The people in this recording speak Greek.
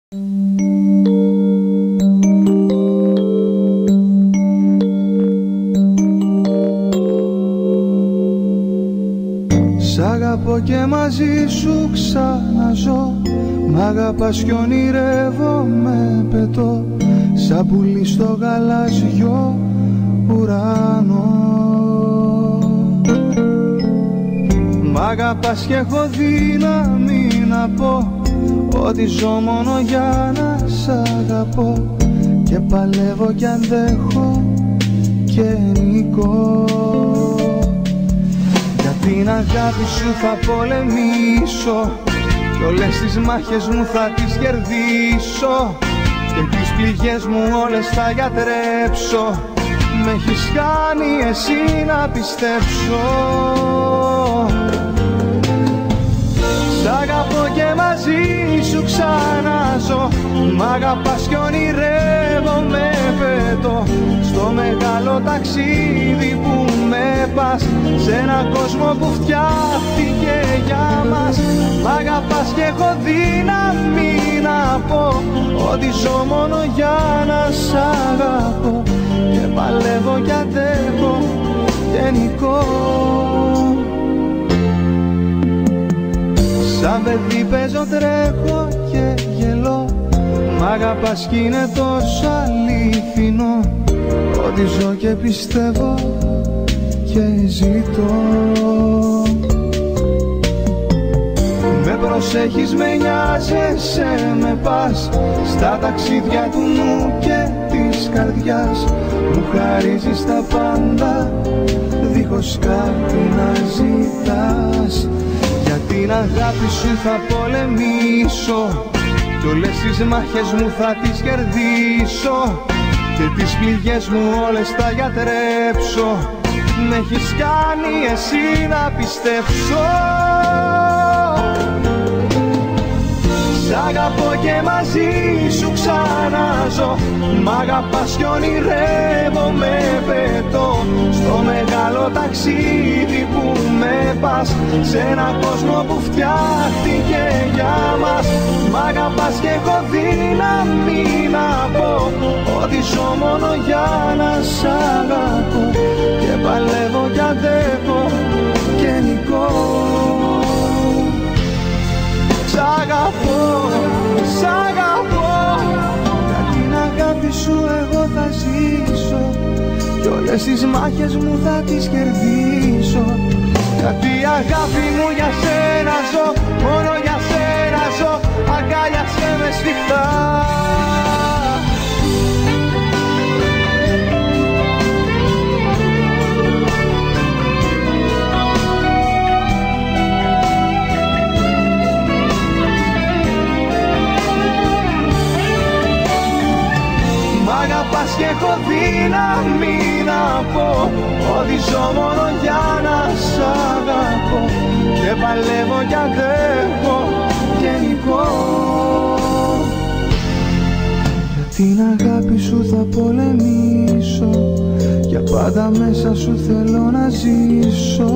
Σ' αγαπώ και μαζί σου ξαναζώ. Μ' αγαπάς κι ονειρεύομαι, πετώ σαν πουλί στο γαλάζιο ουρανό. Μ' αγαπάς κι έχω δύναμη να πω ότι ζω μόνο για να σ' αγαπώ. Και παλεύω κι αντέχω και νικώ. Για την αγάπη σου θα πολεμήσω κι όλες τις μάχες μου θα τις κερδίσω. Και τις πληγές μου όλες θα γιατρέψω. Με έχεις κάνει εσύ να πιστέψω. Σ' αγαπώ και μαζί σου ξαναζώ. Μ' αγαπάς κι ονειρεύομαι, πετώ στο μεγάλο ταξίδι που με πας. Σε έναν κόσμο που φτιάχτηκε για μας. Μ' αγαπάς κι έχω δύναμη να πω ότι ζω μόνο για να σ' αγαπώ. Και παλεύω κι αντέχω και νικώ. Σαν παιδί παίζω, τρέχω και γελώ. Μ' αγαπάς κι είναι τόσο αληθινό ότι ζω και πιστεύω και ζητώ. Με προσέχεις, με νοιάζεσαι, με πας στα ταξίδια του νου και της καρδιάς. Μου χαρίζεις τα πάντα δίχως κάτι να ζητάς. Για την αγάπη σου θα πολεμήσω κι όλες τις μάχες μου θα τις κερδίσω. Και τις πληγές μου όλες θα γιατρέψω. Με έχεις κάνει εσύ να πιστέψω. Σ' αγαπώ και μαζί σου ξαναζώ. Μ' αγαπάς κι ονειρεύομαι, πετώ στο μεγάλο ταξίδι που με πας. Σε έναν κόσμο που φτιάχτηκε για μας. Μ' αγαπάς κι έχω δύναμη να πω ότι ζω μόνο για να σ' αγαπώ. Και παλεύω κι αντέχω και νικώ. Σ' αγαπώ, σ' αγαπώ. Για την αγάπη σου εγώ θα ζήσω. Κι όλες τις μάχες μου θα τις κερδίσω. Γιατί αγάπη μου για σένα ζω. Μόνο για σένα ζω. Αγκάλιασέ με σφιχτά. Αγαπάς και έχω δύναμη να πω ότι ζω μόνο για να σ' αγαπώ. Και παλεύω κι αντέχω και νικώ. Για την αγάπη σου θα πολεμήσω. Για πάντα μέσα σου θέλω να ζήσω.